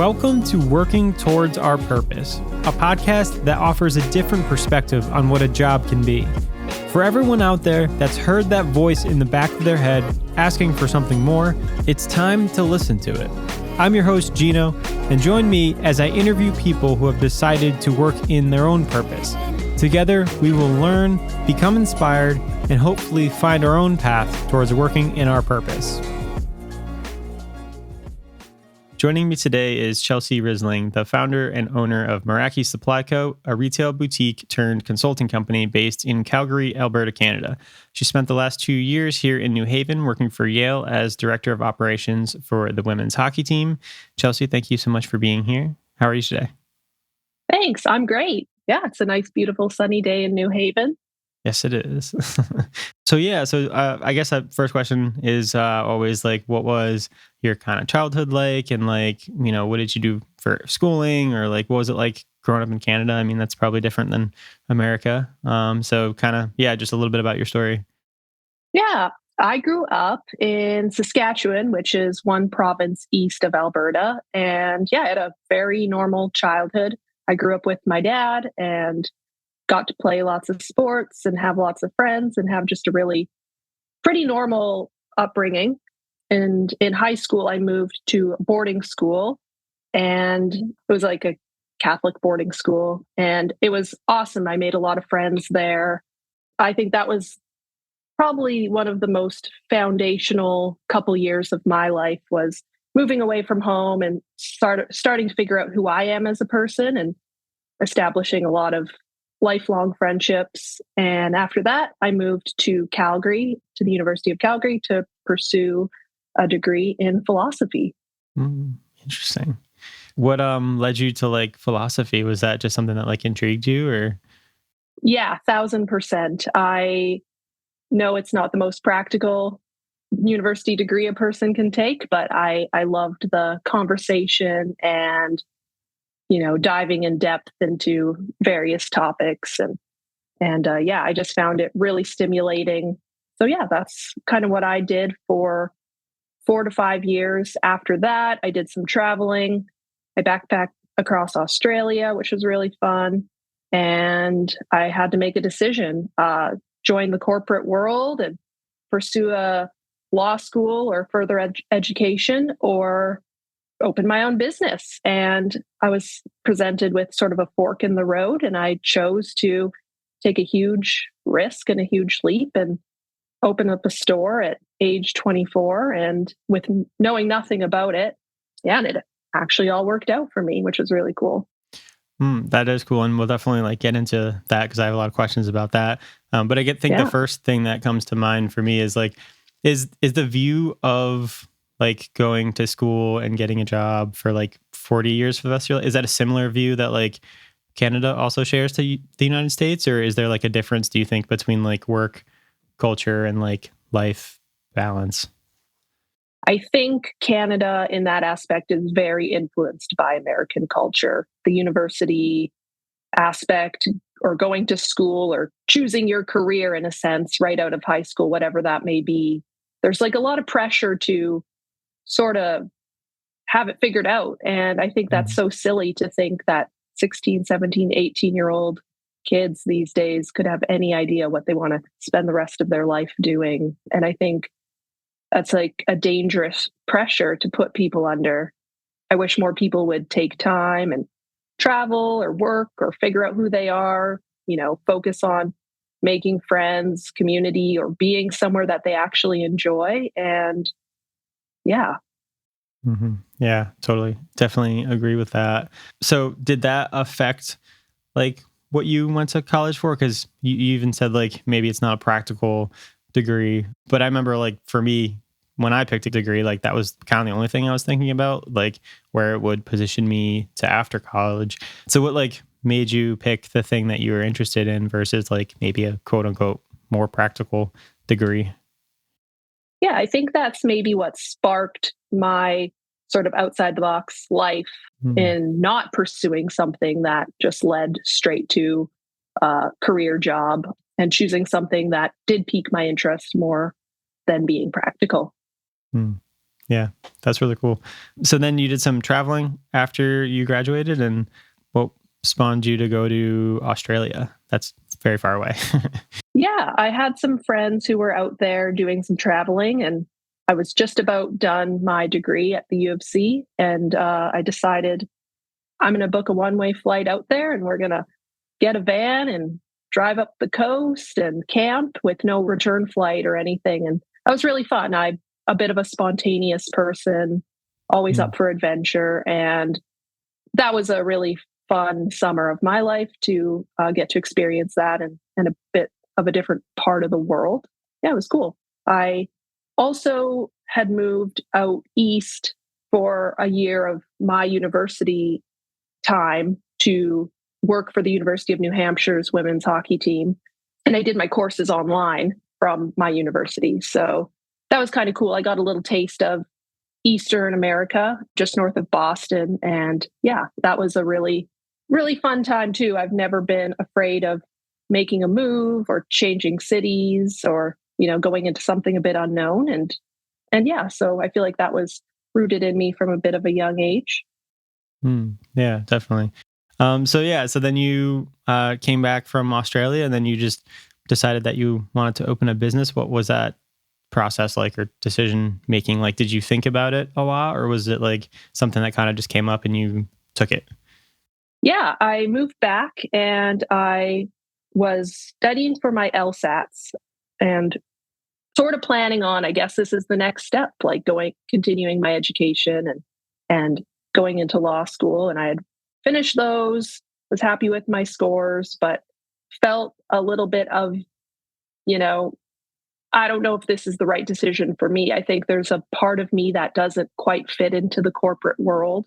Welcome to Working Towards Our Purpose, a podcast that offers a different perspective on what a job can be. For everyone out there that's heard that voice in the back of their head asking for something more, it's time to listen to it. I'm your host, Gino, and join me as I interview people who have decided to work in their own purpose. Together, we will learn, become inspired, and hopefully find our own path towards working in our purpose. Joining me today is Chelsea Risling, the founder and owner of Meraki Supply Co., a retail boutique turned consulting company based in Calgary, Alberta, Canada. She spent the last 2 years here in New Haven working for Yale as director of operations for the women's hockey team. Chelsea, thank you so much for being here. How are you today? Thanks. I'm great. Yeah, it's a nice, beautiful, sunny day in New Haven. Yes, it is. So I guess that first question is always like, what was your kind of childhood like? And like, you know, what did you do for schooling? Or like, what was it like growing up in Canada? I mean, that's probably different than America. So kind of, just a little bit about your story. Yeah, I grew up in Saskatchewan, which is one province east of Alberta. And yeah, I had a very normal childhood. I grew up with my dad and got to play lots of sports and have lots of friends and have just a really pretty normal upbringing. And in high school, I moved to boarding school, and it was like a Catholic boarding school, and it was awesome. I made a lot of friends there. I think that was probably one of the most foundational couple years of my life, was moving away from home and starting to figure out who I am as a person and establishing a lot of lifelong friendships. And after that, I moved to Calgary, to the University of Calgary, to pursue a degree in philosophy. Interesting. What led you to like philosophy? Was that just something that like intrigued you, or? Yeah, 1,000%. I know it's not the most practical university degree a person can take, but I loved the conversation and diving in depth into various topics. And I just found it really stimulating. So yeah, that's kind of what I did for 4 to 5 years. After that, I did some traveling. I backpacked across Australia, which was really fun. And I had to make a decision, join the corporate world and pursue a law school or further education, or open my own business. And I was presented with sort of a fork in the road, and I chose to take a huge risk and a huge leap and open up a store at age 24, and with knowing nothing about it. Yeah, and it actually all worked out for me, which was really cool. That is cool. And we'll definitely like get into that because I have a lot of questions about that. But I think the first thing that comes to mind for me is like, is the view of like going to school and getting a job for like 40 years for the rest of your life. Is that a similar view that like Canada also shares to the United States? Or is there like a difference, do you think, between like work culture and like life balance? I think Canada in that aspect is very influenced by American culture. The university aspect, or going to school, or choosing your career in a sense right out of high school, whatever that may be. There's like a lot of pressure to sort of have it figured out. And I think that's so silly to think that 16, 17, 18-year-old kids these days could have any idea what they want to spend the rest of their life doing. And I think that's like a dangerous pressure to put people under. I wish more people would take time and travel or work or figure out who they are, focus on making friends, community, or being somewhere that they actually enjoy. And yeah. Mm-hmm. Yeah, totally. Definitely agree with that. So did that affect like what you went to college for? Because you even said like maybe it's not a practical degree, but I remember like for me, when I picked a degree, like that was kind of the only thing I was thinking about, like where it would position me to after college. So what like made you pick the thing that you were interested in versus like maybe a quote unquote more practical degree? Yeah, I think that's maybe what sparked my sort of outside the box life in not pursuing something that just led straight to a career job, and choosing something that did pique my interest more than being practical. Yeah, that's really cool. So then you did some traveling after you graduated, and what spawned you to go to Australia? That's very far away. Yeah, I had some friends who were out there doing some traveling, and I was just about done my degree at the U of C, and I decided I'm going to book a one-way flight out there, and we're going to get a van and drive up the coast and camp with no return flight or anything. And that was really fun. I'm a bit of a spontaneous person, always Mm, up for adventure, and that was a really fun summer of my life to get to experience that and a bit of a different part of the world. Yeah, it was cool. I also had moved out east for a year of my university time to work for the University of New Hampshire's women's hockey team. And I did my courses online from my university. So that was kind of cool. I got a little taste of Eastern America, just north of Boston. And yeah, that was a really, really fun time too. I've never been afraid of making a move or changing cities or, going into something a bit unknown. And yeah, so I feel like that was rooted in me from a bit of a young age. yeah, definitely. So then you came back from Australia, and then you just decided that you wanted to open a business. What was that process like, or decision making? Like, did you think about it a lot, or was it like something that kind of just came up and you took it? Yeah, I moved back and I was studying for my LSATs and sort of planning on, I guess this is the next step, like continuing my education and going into law school. And I had finished those, was happy with my scores, but felt a little bit of, you know, I don't know if this is the right decision for me. I think there's a part of me that doesn't quite fit into the corporate world.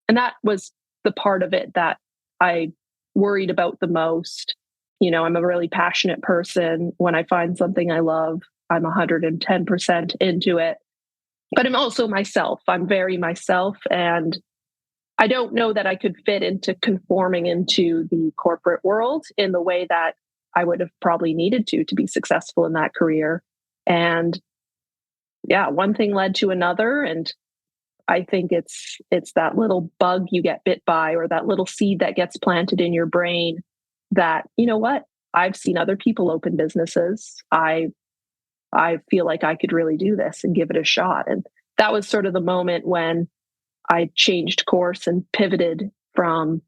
And that was the part of it that I worried about the most. I'm a really passionate person. When I find something I love, I'm 110% into it. But I'm also myself. I'm very myself. And I don't know that I could fit into conforming into the corporate world in the way that I would have probably needed to be successful in that career. And yeah, one thing led to another. And I think it's that little bug you get bit by, or that little seed that gets planted in your brain that, you know what? I've seen other people open businesses. I feel like I could really do this and give it a shot. And that was sort of the moment when I changed course and pivoted from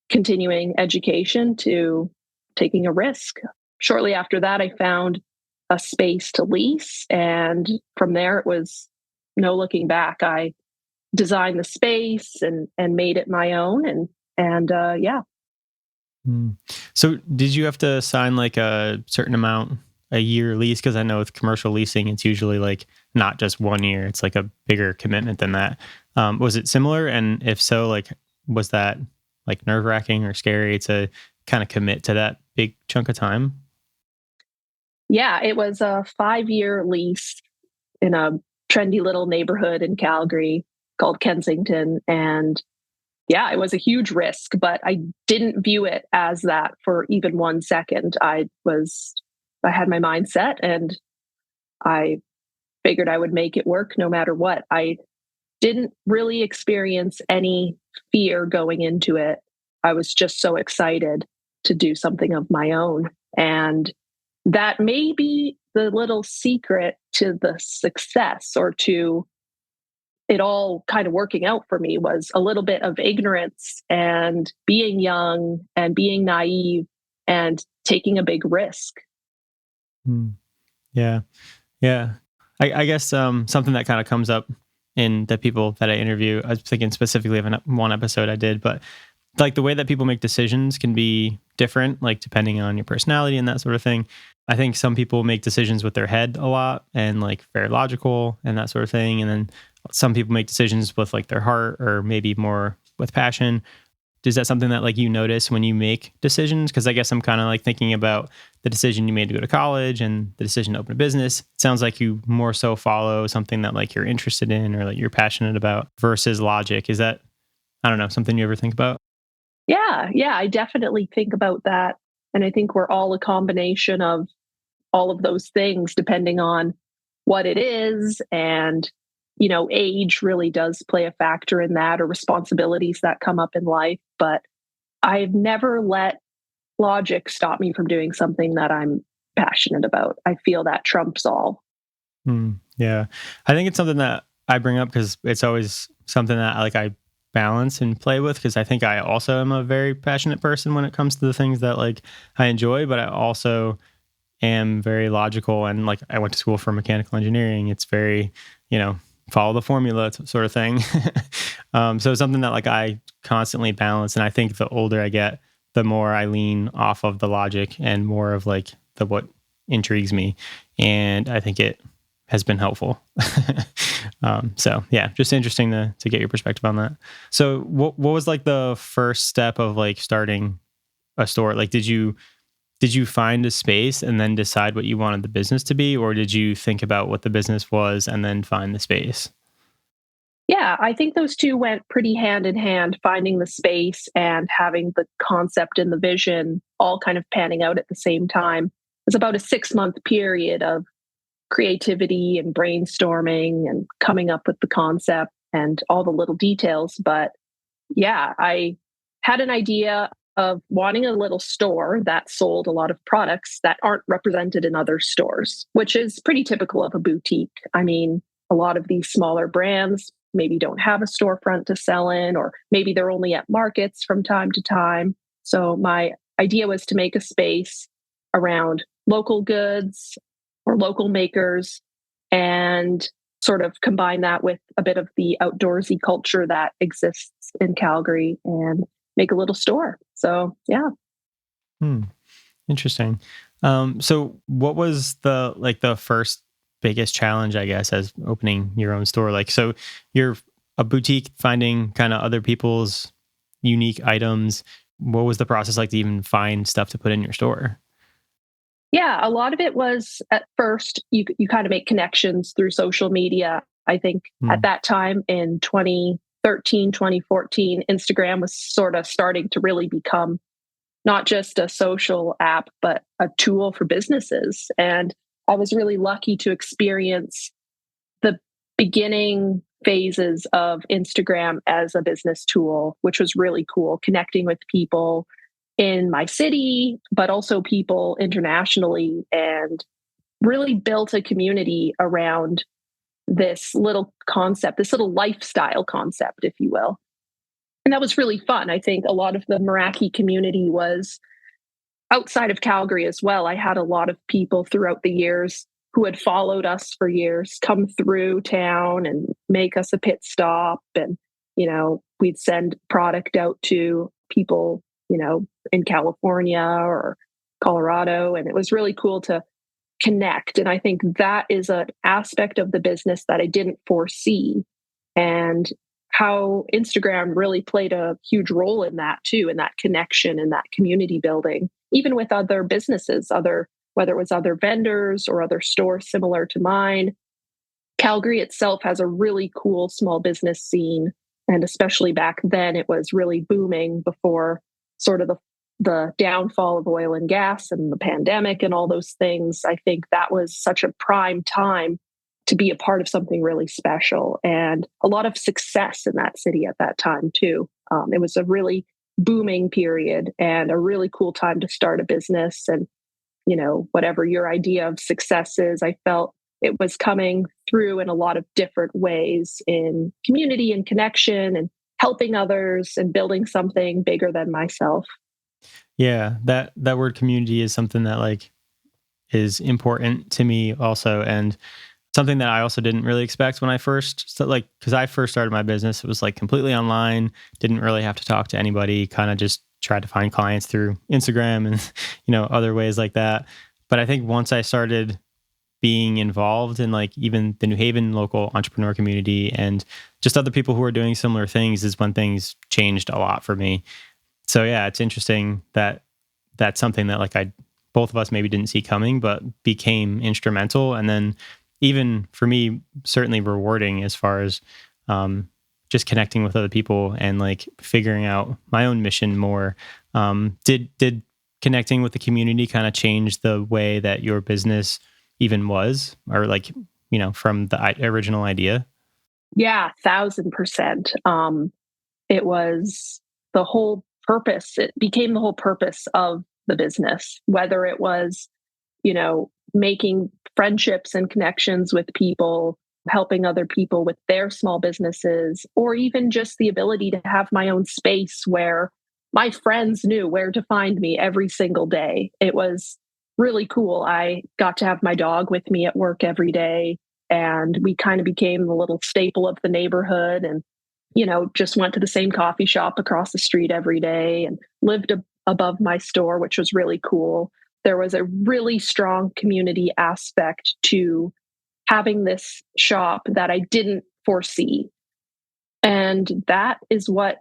continuing education to taking a risk. Shortly after that, I found a space to lease. And from there, it was no looking back. I designed the space and made it my own. And yeah. Mm. So did you have to sign like a certain amount a year lease? Because I know with commercial leasing, it's usually like not just 1 year; it's like a bigger commitment than that. Was it similar? And if so, like, was that like nerve wracking or scary to kind of commit to that big chunk of time? Yeah, it was a 5-year lease in a trendy little neighborhood in Calgary called Kensington. And yeah, it was a huge risk, but I didn't view it as that for even 1 second. I had my mind set and I figured I would make it work no matter what. I didn't really experience any fear going into it. I was just so excited to do something of my own. And that may be the little secret to the success, or to it all kind of working out for me, was a little bit of ignorance and being young and being naive and taking a big risk. Mm. Yeah. Yeah. I guess something that kind of comes up in the people that I interview, I was thinking specifically of one episode I did, but like the way that people make decisions can be different, like depending on your personality and that sort of thing. I think some people make decisions with their head a lot and like very logical and that sort of thing. And then some people make decisions with like their heart, or maybe more with passion. Is that something that like you notice when you make decisions? Because I guess I'm kind of like thinking about the decision you made to go to college and the decision to open a business. It sounds like you more so follow something that like you're interested in or like you're passionate about versus logic. Is that, I don't know, something you ever think about? Yeah, I definitely think about that. And I think we're all a combination of all of those things depending on what it is and age really does play a factor in that, or responsibilities that come up in life. But I've never let logic stop me from doing something that I'm passionate about. I feel that trumps all. Yeah. I think it's something that I bring up because it's always something that I balance and play with, because I think I also am a very passionate person when it comes to the things that I enjoy, but I also am very logical, and I went to school for mechanical engineering. It's very, you know, follow the formula sort of thing. So it's something that I constantly balance. And I think the older I get, the more I lean off of the logic and more of the what intrigues me. And I think it has been helpful. So yeah, just interesting to get your perspective on that. So what was the first step of starting a store? Did you find a space and then decide what you wanted the business to be, or did you think about what the business was and then find the space? Yeah, I think those two went pretty hand in hand, finding the space and having the concept and the vision all kind of panning out at the same time. It was about a 6-month period of creativity and brainstorming and coming up with the concept and all the little details. But yeah, I had an idea of wanting a little store that sold a lot of products that aren't represented in other stores, which is pretty typical of a boutique. I mean, a lot of these smaller brands maybe don't have a storefront to sell in, or maybe they're only at markets from time to time. So my idea was to make a space around local goods or local makers, and sort of combine that with a bit of the outdoorsy culture that exists in Calgary and make a little store. So, yeah. Hmm. Interesting. So what was the first biggest challenge, I guess, as opening your own store? So you're a boutique, finding kind of other people's unique items. What was the process like to even find stuff to put in your store? Yeah, a lot of it was at first you kind of make connections through social media. I think at Hmm. that time in 2013, 2014, Instagram was sort of starting to really become not just a social app, but a tool for businesses. And I was really lucky to experience the beginning phases of Instagram as a business tool, which was really cool, connecting with people in my city, but also people internationally, and really built a community around this little concept, this little lifestyle concept, if you will. And that was really fun. I think a lot of the Meraki community was outside of Calgary as well. I had a lot of people throughout the years who had followed us for years come through town and make us a pit stop. And, we'd send product out to people, in California or Colorado. And it was really cool to connect. And I think that is an aspect of the business that I didn't foresee. And how Instagram really played a huge role in that too, in that connection and that community building, even with other businesses, whether it was other vendors or other stores similar to mine. Calgary itself has a really cool small business scene. And especially back then, it was really booming before sort of the downfall of oil and gas and the pandemic and all those things. I think that was such a prime time to be a part of something really special, and a lot of success in that city at that time too. It was a really booming period and a really cool time to start a business. And whatever your idea of success is, I felt it was coming through in a lot of different ways, in community and connection and helping others and building something bigger than myself. Yeah, that word community is something that is important to me also, and something that I also didn't really expect when I first because I first started my business. It was completely online, didn't really have to talk to anybody, kind of just tried to find clients through Instagram and other ways like that. But I think once I started being involved in even the New Haven local entrepreneur community and just other people who are doing similar things is when things changed a lot for me. So yeah, it's interesting that that's something that I both of us maybe didn't see coming, but became instrumental. And then even for me, certainly rewarding as far as just connecting with other people and figuring out my own mission more. Did connecting with the community kind of change the way that your business even was, or from the original idea? Yeah, 1,000%. It was the whole purpose. It became the whole purpose of the business, whether it was, making friendships and connections with people, helping other people with their small businesses, or even just the ability to have my own space where my friends knew where to find me every single day. It was really cool. I got to have my dog with me at work every day, and we kind of became the little staple of the neighborhood. And just went to the same coffee shop across the street every day and lived above my store, which was really cool. There was a really strong community aspect to having this shop that I didn't foresee. And that is what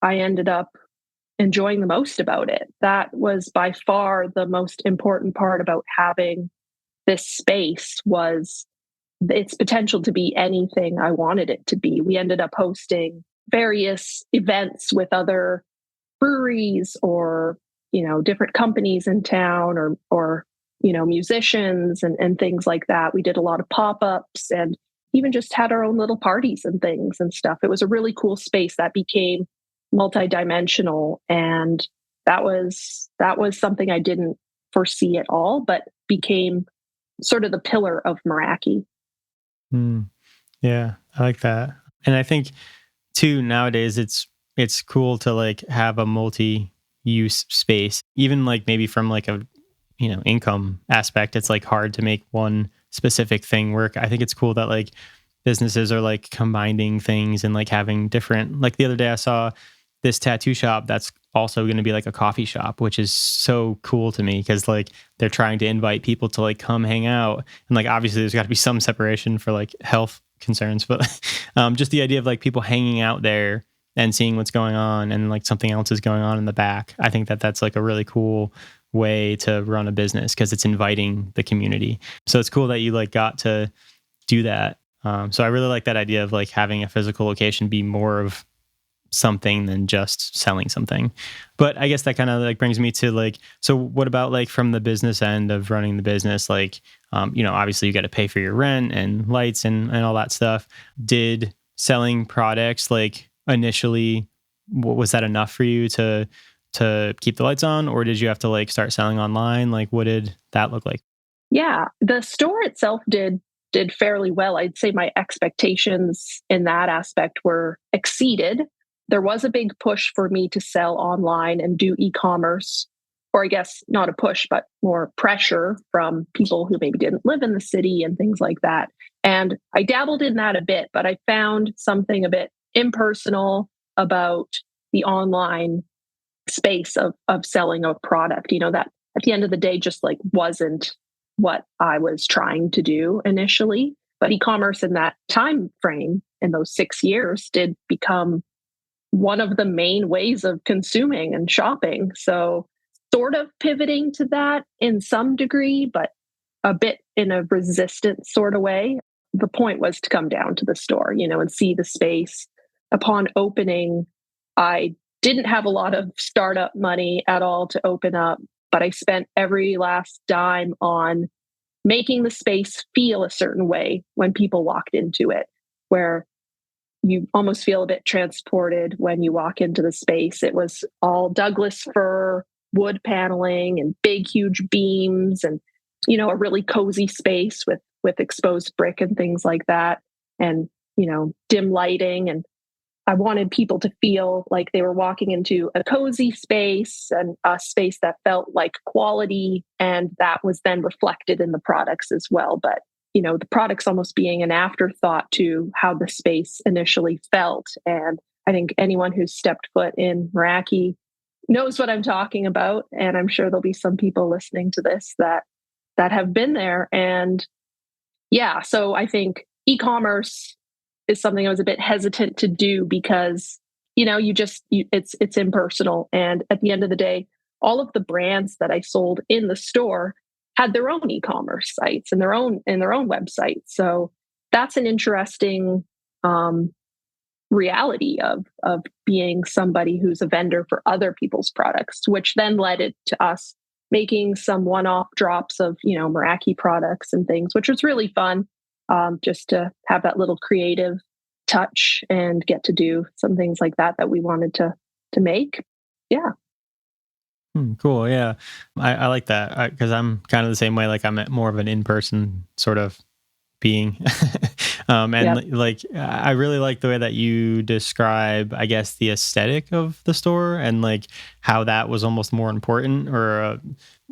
I ended up enjoying the most about it. That was by far the most important part about having this space was its potential to be anything I wanted it to be. We ended up hosting various events with other breweries or, different companies in town or musicians and things like that. We did a lot of pop-ups and even just had our own little parties and things and stuff. It was a really cool space that became multidimensional, and that was something I didn't foresee at all, but became sort of the pillar of Meraki. Mm, yeah, I like that. And I think too nowadays it's cool to like have a multi-use space. Even like maybe from like a income aspect, it's like hard to make one specific thing work. I think it's cool that like businesses are like combining things and like having different, like the other day I saw this tattoo shop that's also going to be like a coffee shop, which is so cool to me because like they're trying to invite people to like come hang out. And like obviously there's got to be some separation for like health concerns, but just the idea of like people hanging out there and seeing what's going on and like something else is going on in the back. I think that that's like a really cool way to run a business because it's inviting the community. So it's cool that you like got to do that. So I really like that idea of like having a physical location be more of something than just selling something. But I guess that kind of like brings me to like, so what about like from the business end of running the business? Like, obviously you got to pay for your rent and lights and all that stuff. Did selling products like initially, was that enough for you to keep the lights on, or did you have to like start selling online? Like, what did that look like? Yeah, the store itself did fairly well. I'd say my expectations in that aspect were exceeded. There was a big push for me to sell online and do e-commerce, or I guess not a push, but more pressure from people who maybe didn't live in the city and things like that. And I dabbled in that a bit, but I found something a bit impersonal about the online space of selling a product, that at the end of the day just like wasn't what I was trying to do initially. But e-commerce in that time frame, in those 6 years, did become one of the main ways of consuming and shopping. So sort of pivoting to that in some degree, but a bit in a resistant sort of way. The point was to come down to the store, and see the space. Upon opening, I didn't have a lot of startup money at all to open up, but I spent every last dime on making the space feel a certain way when people walked into it, where you almost feel a bit transported when you walk into the space. It was all Douglas fir, wood paneling, and big, huge beams, and a really cozy space with exposed brick and things like that, and dim lighting. And I wanted people to feel like they were walking into a cozy space and a space that felt like quality, and that was then reflected in the products as well. But the products almost being an afterthought to how the space initially felt. And I think anyone who's stepped foot in Meraki knows what I'm talking about. And I'm sure there'll be some people listening to this that have been there. And yeah, so I think e-commerce is something I was a bit hesitant to do because, it's impersonal. And at the end of the day, all of the brands that I sold in the store had their own e-commerce sites and their own websites. So that's an interesting reality of being somebody who's a vendor for other people's products, which then led it to us making some one-off drops of Meraki products and things, which was really fun, just to have that little creative touch and get to do some things like that we wanted to make. Yeah. Cool. Yeah. I like that because I'm kind of the same way. Like I'm more of an in-person sort of being. And Yep. like, I really like the way that you describe, I guess, the aesthetic of the store and like how that was almost more important or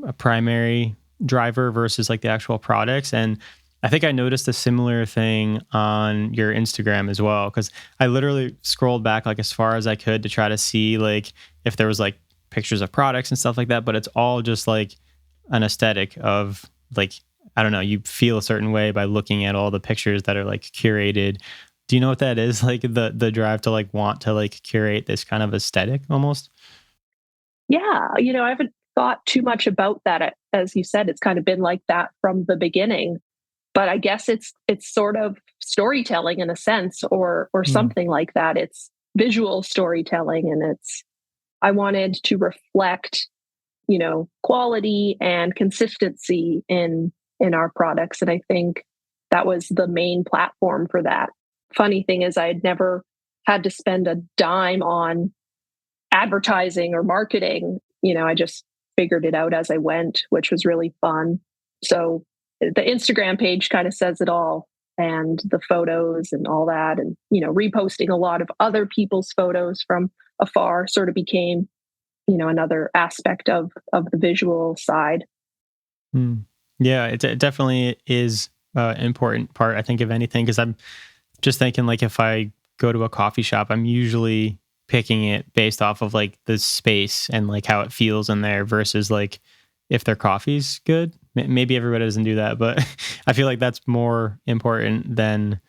a primary driver versus like the actual products. And I think I noticed a similar thing on your Instagram as well. Cause I literally scrolled back like as far as I could to try to see like if there was like pictures of products and stuff like that, but it's all just like an aesthetic of like, I don't know, you feel a certain way by looking at all the pictures that are like curated. Do you know what that is? Like the drive to like want to like curate this kind of aesthetic almost? Yeah. I haven't thought too much about that. As you said, it's kind of been like that from the beginning. But I guess it's sort of storytelling in a sense, or Mm, something like that. It's visual storytelling, and I wanted to reflect, quality and consistency in our products, and I think that was the main platform for that. Funny thing is, I had never had to spend a dime on advertising or marketing. I just figured it out as I went, which was really fun. So the Instagram page kind of says it all, and the photos and all that, and reposting a lot of other people's photos from afar sort of became another aspect of the visual side. mm. Yeah, it definitely is an important part, I think, of anything. Because I'm just thinking, like, if I go to a coffee shop, I'm usually picking it based off of like the space and like how it feels in there versus like if their coffee's good. Maybe everybody doesn't do that, but I feel like that's more important than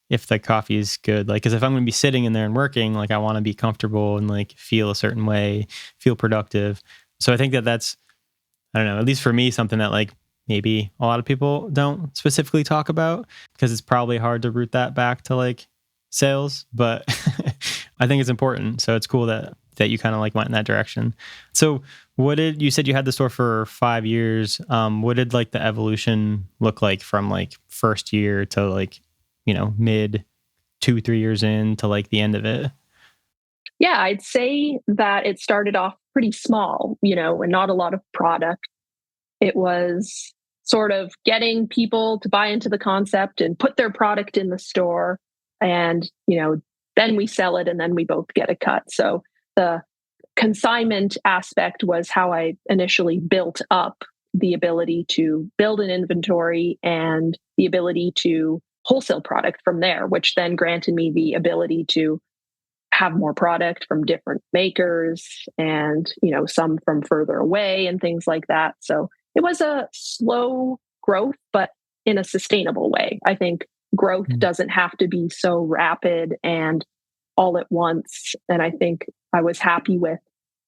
if the coffee is good. Like, because if I'm going to be sitting in there and working, like I want to be comfortable and like feel a certain way, feel productive. So I think that that's, I don't know, at least for me, something that like maybe a lot of people don't specifically talk about because it's probably hard to root that back to like sales, but I think it's important. So it's cool that you kind of like went in that direction. So what did you said you had the store for 5 years? What did like the evolution look like from like first year to like, mid 2, 3 years in to like the end of it? Yeah, I'd say that it started off pretty small, and not a lot of product. It was sort of getting people to buy into the concept and put their product in the store. And, then we sell it and then we both get a cut. So the consignment aspect was how I initially built up the ability to build an inventory and the ability to wholesale product from there, which then granted me the ability to have more product from different makers and some from further away and things like that. So it was a slow growth, but in a sustainable way. I think growth Mm, doesn't have to be so rapid and all at once. And I think I was happy with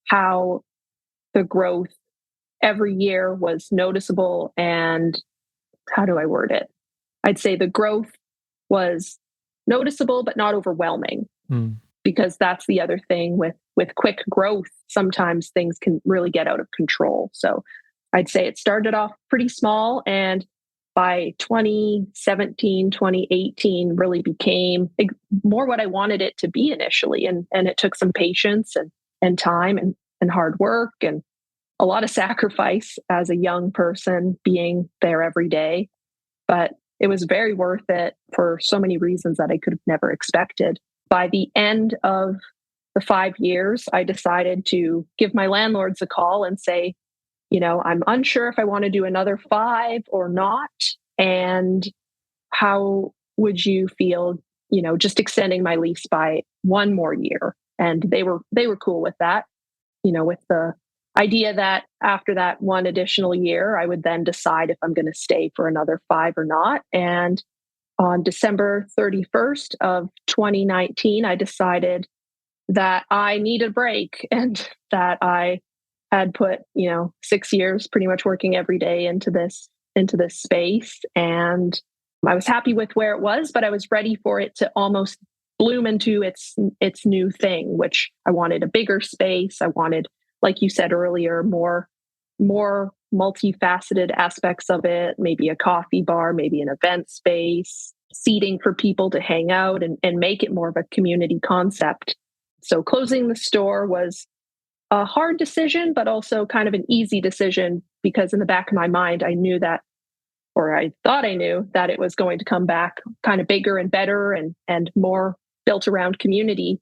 how the growth every year was noticeable. And how do I word it? I'd say the growth was noticeable but not overwhelming, mm, because that's the other thing with quick growth. Sometimes things can really get out of control. So I'd say it started off pretty small, and by 2017, 2018 really became more what I wanted it to be initially. And it took some patience and time and hard work and a lot of sacrifice as a young person being there every day. But it was very worth it for so many reasons that I could have never expected. By the end of the 5 years, I decided to give my landlords a call and say, I'm unsure if I want to do another 5 or not. And how would you feel, just extending my lease by one more year? And they were cool with that, with the idea that after that one additional year, I would then decide if I'm going to stay for another 5 or not. And on December 31st of 2019, I decided that I needed a break and that I had put, 6 years pretty much working every day into this space. And I was happy with where it was, but I was ready for it to almost bloom into its new thing, which I wanted a bigger space. I wanted, like you said earlier, more multifaceted aspects of it, maybe a coffee bar, maybe an event space, seating for people to hang out and make it more of a community concept. So closing the store was a hard decision, but also kind of an easy decision because in the back of my mind, I knew that, or I thought I knew that it was going to come back kind of bigger and better and more built around community.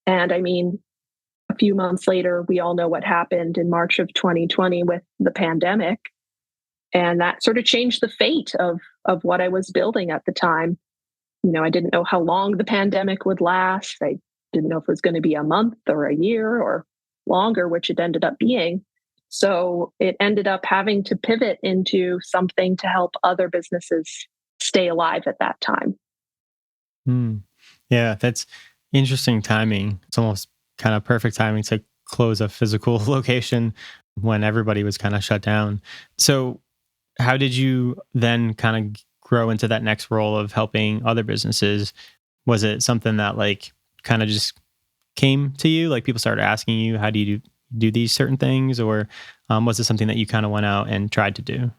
And I mean, a few months later, we all know what happened in March of 2020 with the pandemic. And that sort of changed the fate of what I was building at the time. You know, I didn't know how long the pandemic would last. I didn't know if it was going to be a month or a year or longer, which it ended up being. So it ended up having to pivot into something to help other businesses stay alive at that time. Hmm. Yeah, that's interesting timing. It's almost kind of perfect timing to close a physical location when everybody was kind of shut down. So, how did you then kind of grow into that next role of helping other businesses? Was it something that like kind of just came to you? Like people started asking you, how do you do these certain things? Or was it something that you kind of went out and tried to do?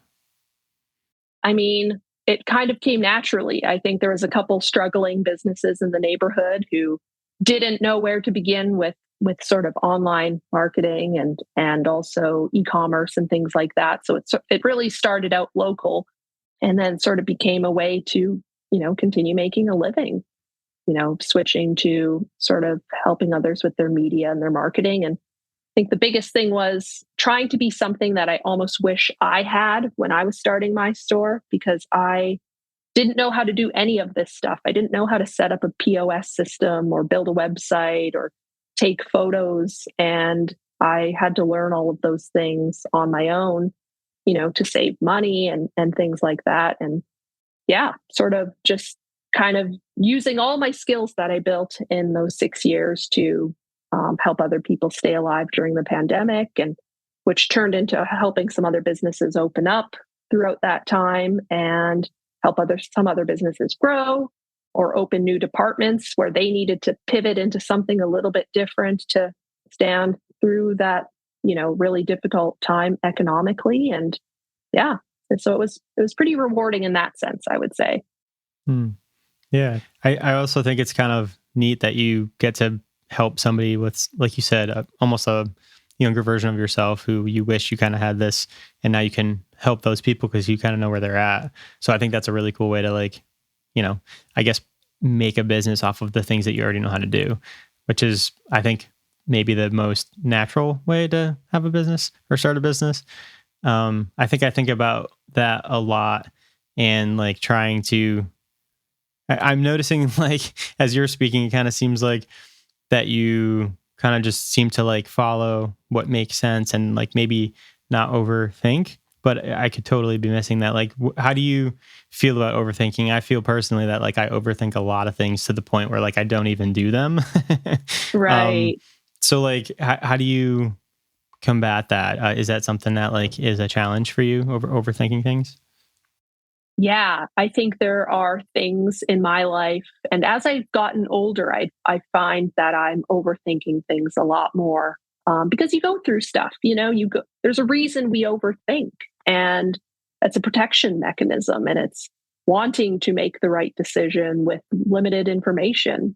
I mean, it kind of came naturally. I think there was a couple struggling businesses in the neighborhood who didn't know where to begin with sort of online marketing and also e-commerce and things like that. So it really started out local and then sort of became a way to, continue making a living, switching to sort of helping others with their media and their marketing. And I think the biggest thing was trying to be something that I almost wish I had when I was starting my store, because I didn't know how to do any of this stuff. I didn't know how to set up a POS system or build a website or take photos. And I had to learn all of those things on my own, to save money and things like that. And yeah, sort of just kind of using all my skills that I built in those 6 years to help other people stay alive during the pandemic, and which turned into helping some other businesses open up throughout that time and help some other businesses grow or open new departments where they needed to pivot into something a little bit different to stand through that, really difficult time economically. And yeah, and so it was pretty rewarding in that sense, I would say. Hmm. Yeah. I also think it's kind of neat that you get to help somebody with, like you said, almost a younger version of yourself who you wish you kind of had this, and now you can help those people because you kind of know where they're at. So I think that's a really cool way to like, I guess make a business off of the things that you already know how to do, which is, I think, maybe the most natural way to have a business or start a business. I think about that a lot and like trying to I'm noticing like as you're speaking, it kind of seems like that you kind of just seem to like follow what makes sense and like maybe not overthink. But I could totally be missing that. Like, how do you feel about overthinking? I feel personally that like I overthink a lot of things to the point where like I don't even do them. um, Right. so like, how do you combat that? Is that something that like is a challenge for you overthinking things? Yeah, I think there are things in my life, and as I've gotten older, I find that I'm overthinking things a lot more because you go through stuff. There's a reason we overthink, and that's a protection mechanism, and it's wanting to make the right decision with limited information.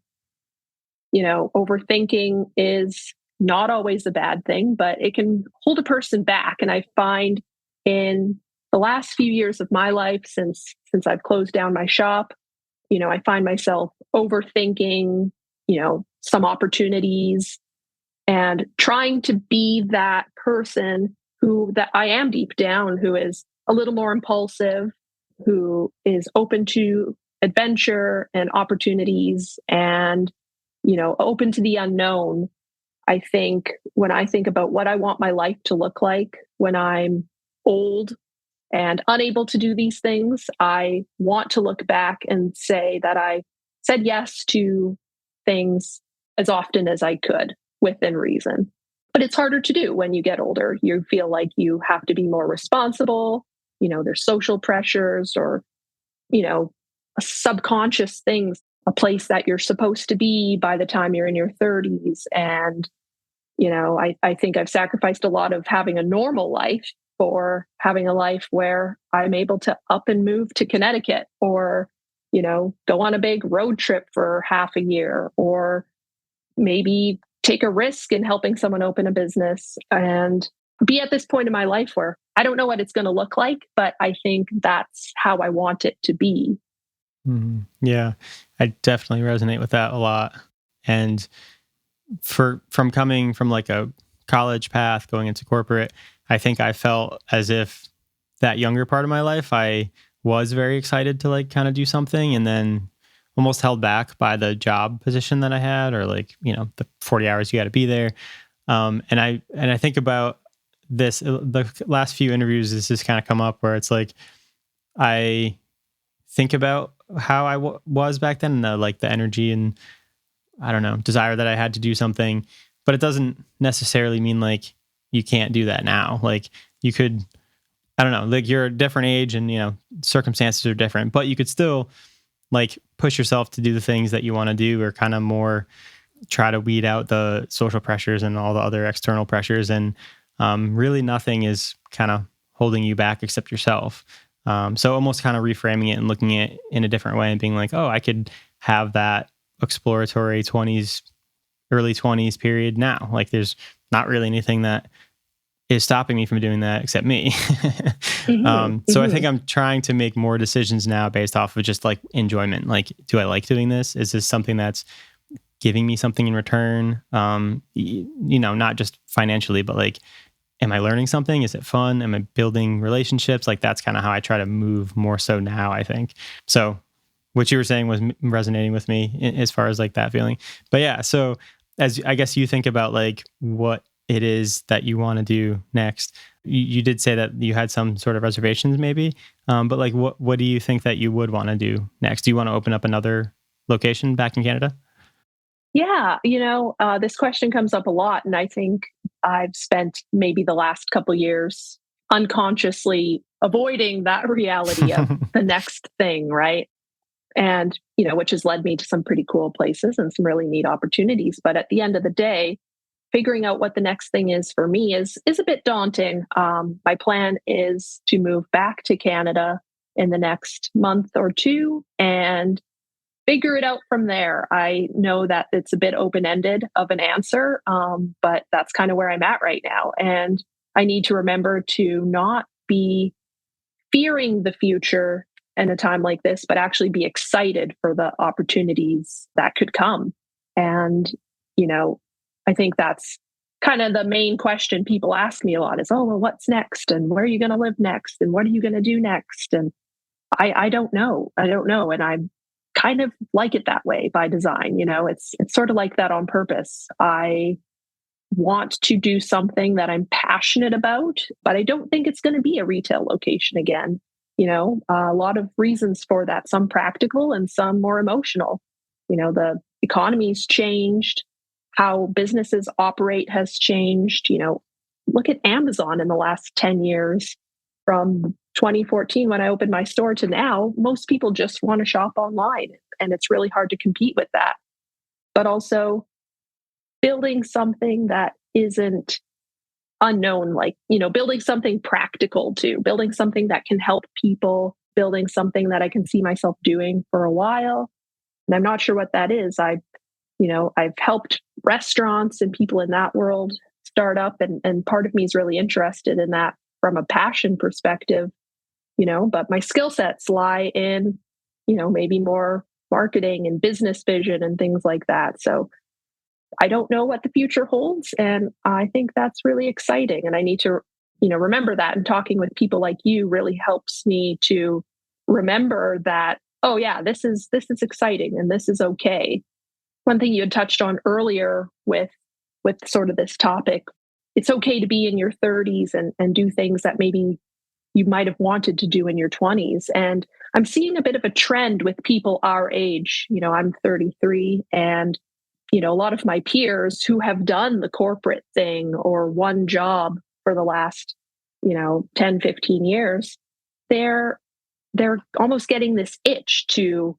Overthinking is not always a bad thing, but it can hold a person back, and I find in the last few years of my life since I've closed down my shop, I find myself overthinking, some opportunities and trying to be that person who that I am deep down, who is a little more impulsive, who is open to adventure and opportunities and, open to the unknown. I think when I think about what I want my life to look like when I'm old and unable to do these things, I want to look back and say that I said yes to things as often as I could within reason. But it's harder to do when you get older. You feel like you have to be more responsible. There's social pressures or, subconscious things, a place that you're supposed to be by the time you're in your 30s. And I think I've sacrificed a lot of having a normal life for having a life where I'm able to up and move to Connecticut or, go on a big road trip for half a year, or maybe take a risk in helping someone open a business, and be at this point in my life where I don't know what it's going to look like, but I think that's how I want it to be. Yeah, I definitely resonate with that a lot. And from coming from like a college path going into corporate, I think I felt as if that younger part of my life, I was very excited to like kind of do something, and then almost held back by the job position that I had, or like, the 40 hours you got to be there. And I think about this, the last few interviews, this has kind of come up where it's like, I think about how I was back then, and the energy and, I don't know, desire that I had to do something, but it doesn't necessarily mean like you can't do that now. Like you could, I don't know, like you're a different age and, circumstances are different, but you could still like push yourself to do the things that you want to do, or kind of more try to weed out the social pressures and all the other external pressures. And really nothing is kind of holding you back except yourself. So almost kind of reframing it and looking at it in a different way and being like, oh, I could have that exploratory 20s, early 20s period now. Like there's not really anything that is stopping me from doing that except me. So I think I'm trying to make more decisions now based off of just like enjoyment. Like, do I like doing this? Is this something that's giving me something in return? Not just financially, but like, am I learning something? Is it fun? Am I building relationships? Like that's kind of how I try to move more so now, I think. So what you were saying was resonating with me as far as like that feeling. But yeah, so as I guess you think about like what it is that you want to do next, you did say that you had some sort of reservations maybe, but like what do you think that you would want to do next? Do you want to open up another location back in Canada? Yeah, this question comes up a lot, and I think I've spent maybe the last couple years unconsciously avoiding that reality of the next thing, right? And, which has led me to some pretty cool places and some really neat opportunities. But at the end of the day, figuring out what the next thing is for me is a bit daunting. My plan is to move back to Canada in the next month or two and figure it out from there. I know that it's a bit open-ended of an answer, but that's kind of where I'm at right now. And I need to remember to not be fearing the future in a time like this, but actually be excited for the opportunities that could come. And, I think that's kind of the main question people ask me a lot is, oh, well, what's next? And where are you going to live next? And what are you going to do next? And I don't know. I don't know. And I'm kind of like it that way by design. It's sort of like that on purpose. I want to do something that I'm passionate about, but I don't think it's going to be a retail location again. A lot of reasons for that, some practical and some more emotional. The economy's changed, how businesses operate has changed. Look at Amazon in the last 10 years. From 2014, when I opened my store, to now, most people just want to shop online, and it's really hard to compete with that. But also building something that isn't unknown, like, building something practical too, building something that can help people, building something that I can see myself doing for a while. And I'm not sure what that is. I've helped restaurants and people in that world start up, and part of me is really interested in that from a passion perspective, but my skill sets lie in, maybe more marketing and business vision and things like that. So I don't know what the future holds. And I think that's really exciting. And I need to, remember that. And talking with people like you really helps me to remember that, oh yeah, this is exciting and this is okay. One thing you had touched on earlier with sort of this topic, it's okay to be in your 30s and do things that maybe you might have wanted to do in your 20s. And I'm seeing a bit of a trend with people our age. I'm 33, and a lot of my peers who have done the corporate thing or one job for the last 10, 15 years, they're almost getting this itch to,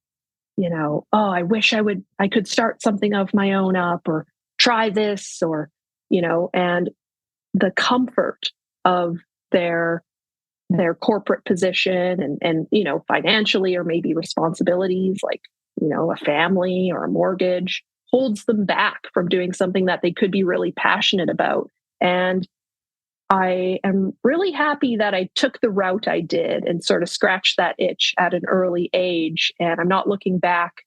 oh, I wish I could start something of my own up, or try this, or and the comfort of their their corporate position and financially, or maybe responsibilities like, a family or a mortgage holds them back from doing something that they could be really passionate about. And I am really happy that I took the route I did and sort of scratched that itch at an early age. And I'm not looking back,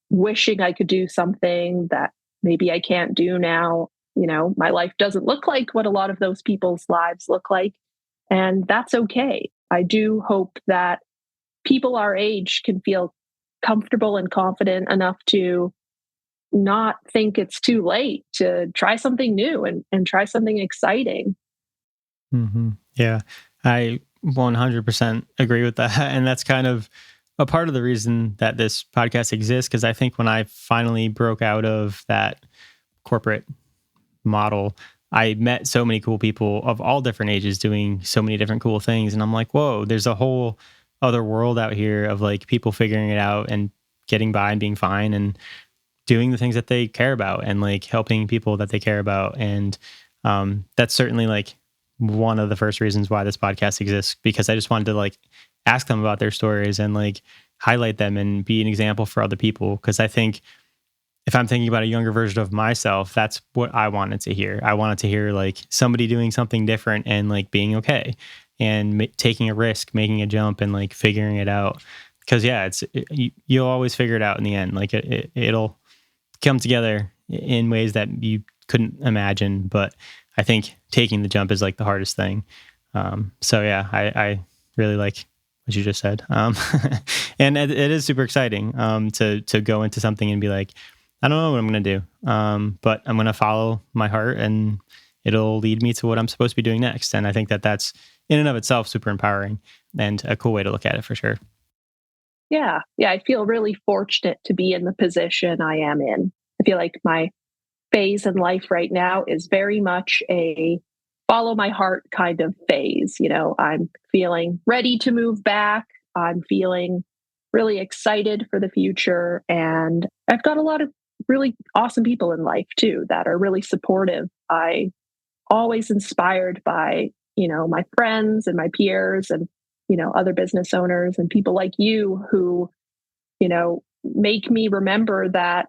wishing I could do something that maybe I can't do now. My life doesn't look like what a lot of those people's lives look like. And that's okay. I do hope that people our age can feel comfortable and confident enough to not think it's too late to try something new and try something exciting. Yeah, I 100% agree with that. And that's kind of a part of the reason that this podcast exists. Because I think when I finally broke out of that corporate model, I met so many cool people of all different ages doing so many different cool things. And I'm like, whoa, there's a whole other world out here of like people figuring it out and getting by and being fine and doing the things that they care about and like helping people that they care about. And that's certainly like one of the first reasons why this podcast exists, because I just wanted to like ask them about their stories and like highlight them and be an example for other people. Cause I think if I'm thinking about a younger version of myself, that's what I wanted to hear. I wanted to hear like somebody doing something different and like being okay and taking a risk, making a jump and like figuring it out. Cause yeah, you'll always figure it out in the end. Like it'll come together in ways that you couldn't imagine. But I think taking the jump is like the hardest thing. So yeah, I really like what you just said. And it is super exciting to go into something and be like, I don't know what I'm going to do, but I'm going to follow my heart and it'll lead me to what I'm supposed to be doing next. And I think that that's in and of itself super empowering and a cool way to look at it for sure. Yeah. Yeah. I feel really fortunate to be in the position I am in. I feel like my phase in life right now is very much a follow my heart kind of phase. I'm feeling ready to move back. I'm feeling really excited for the future. And I've got a lot of really awesome people in life too that are really supportive. I always inspired by, my friends and my peers and, other business owners and people like you who, make me remember that,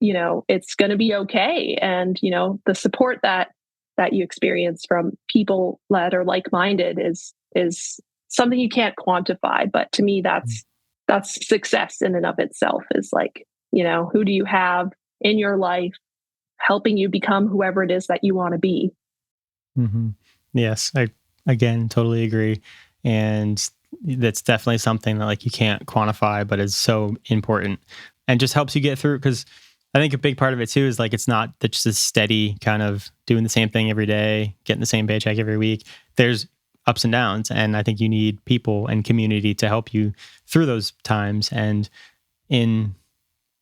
it's going to be okay. And, the support that you experience from people that are like-minded is something you can't quantify. But to me, that's success in and of itself is like, who do you have in your life helping you become whoever it is that you want to be? Mm-hmm. Yes, I again totally agree, and that's definitely something that like you can't quantify, but is so important and just helps you get through. Because I think a big part of it too is like it's not just a steady kind of doing the same thing every day, getting the same paycheck every week. There's ups and downs, and I think you need people and community to help you through those times. And in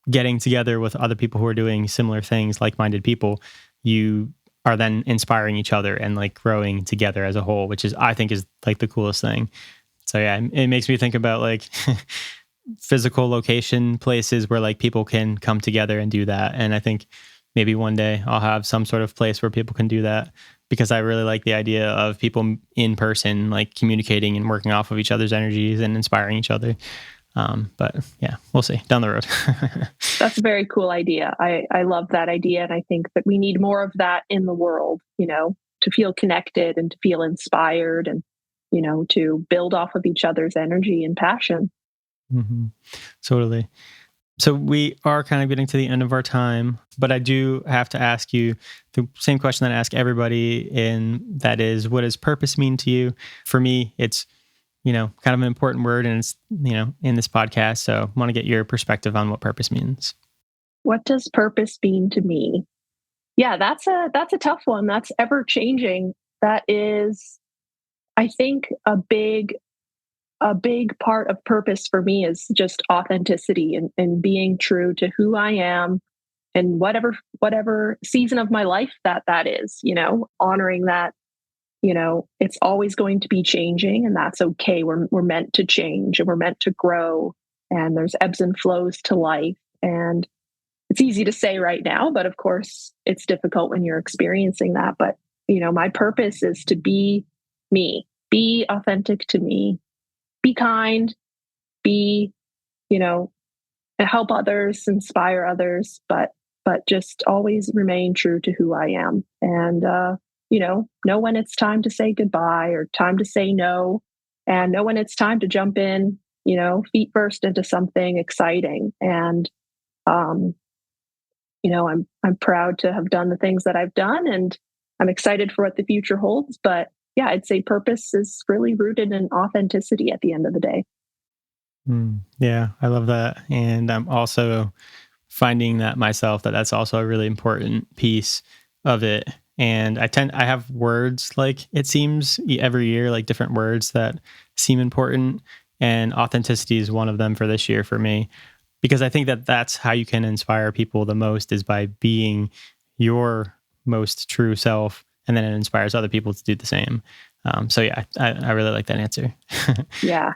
getting together with other people who are doing similar things, like-minded people, you are then inspiring each other and like growing together as a whole, which is, I think is like the coolest thing. So yeah, it makes me think about like physical location places where like people can come together and do that. And I think maybe one day I'll have some sort of place where people can do that, because I really like the idea of people in person, like communicating and working off of each other's energies and inspiring each other. But yeah, we'll see down the road. That's a very cool idea. I love that idea. And I think that we need more of that in the world, to feel connected and to feel inspired and, to build off of each other's energy and passion. Mm-hmm. Totally. So we are kind of getting to the end of our time, but I do have to ask you the same question that I ask everybody, and that is, what does purpose mean to you? For me, it's, kind of an important word, and it's, in this podcast. So I want to get your perspective on what purpose means. What does purpose mean to me? Yeah, that's a tough one. That's ever changing. That is, I think, a big part of purpose for me is just authenticity and being true to who I am and whatever season of my life that is, honoring that, it's always going to be changing, and that's okay. We're meant to change and we're meant to grow, and there's ebbs and flows to life. And it's easy to say right now, but of course it's difficult when you're experiencing that. But, my purpose is to be me be authentic to me, be kind, be, help others, inspire others, but just always remain true to who I am. And know when it's time to say goodbye or time to say no, and know when it's time to jump in, feet first into something exciting. And I'm proud to have done the things that I've done, and I'm excited for what the future holds. But yeah, I'd say purpose is really rooted in authenticity at the end of the day. Yeah, I love that. And I'm also finding that myself, that's also a really important piece of it. And I have words, like it seems every year, like different words that seem important. And authenticity is one of them for this year for me, because I think that that's how you can inspire people the most, is by being your most true self. And then it inspires other people to do the same. So yeah, I really like that answer. Yeah.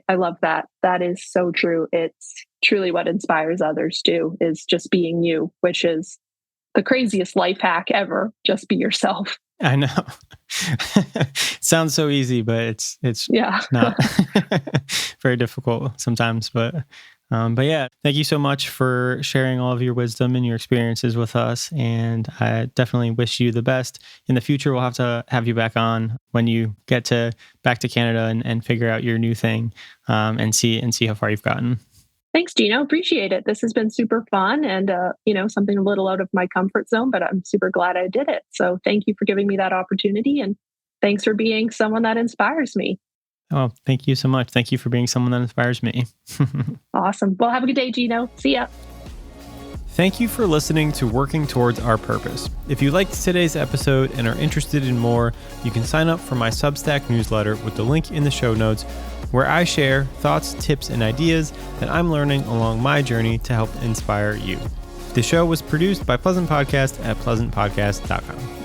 I love that. That is so true. It's truly what inspires others too, is just being you, which is the craziest life hack ever. Just be yourself. I know. Sounds so easy, but it's not. Very difficult sometimes. But yeah, thank you so much for sharing all of your wisdom and your experiences with us. And I definitely wish you the best. In the future, we'll have to have you back on when you get back to Canada and figure out your new thing, and see how far you've gotten. Thanks, Gino. Appreciate it. This has been super fun and, something a little out of my comfort zone, but I'm super glad I did it. So thank you for giving me that opportunity, and thanks for being someone that inspires me. Oh, thank you so much. Thank you for being someone that inspires me. Awesome. Well, have a good day, Gino. See ya. Thank you for listening to Working Towards Our Purpose. If you liked today's episode and are interested in more, you can sign up for my Substack newsletter with the link in the show notes, where I share thoughts, tips, and ideas that I'm learning along my journey to help inspire you. The show was produced by Pleasant Podcast at pleasantpodcast.com.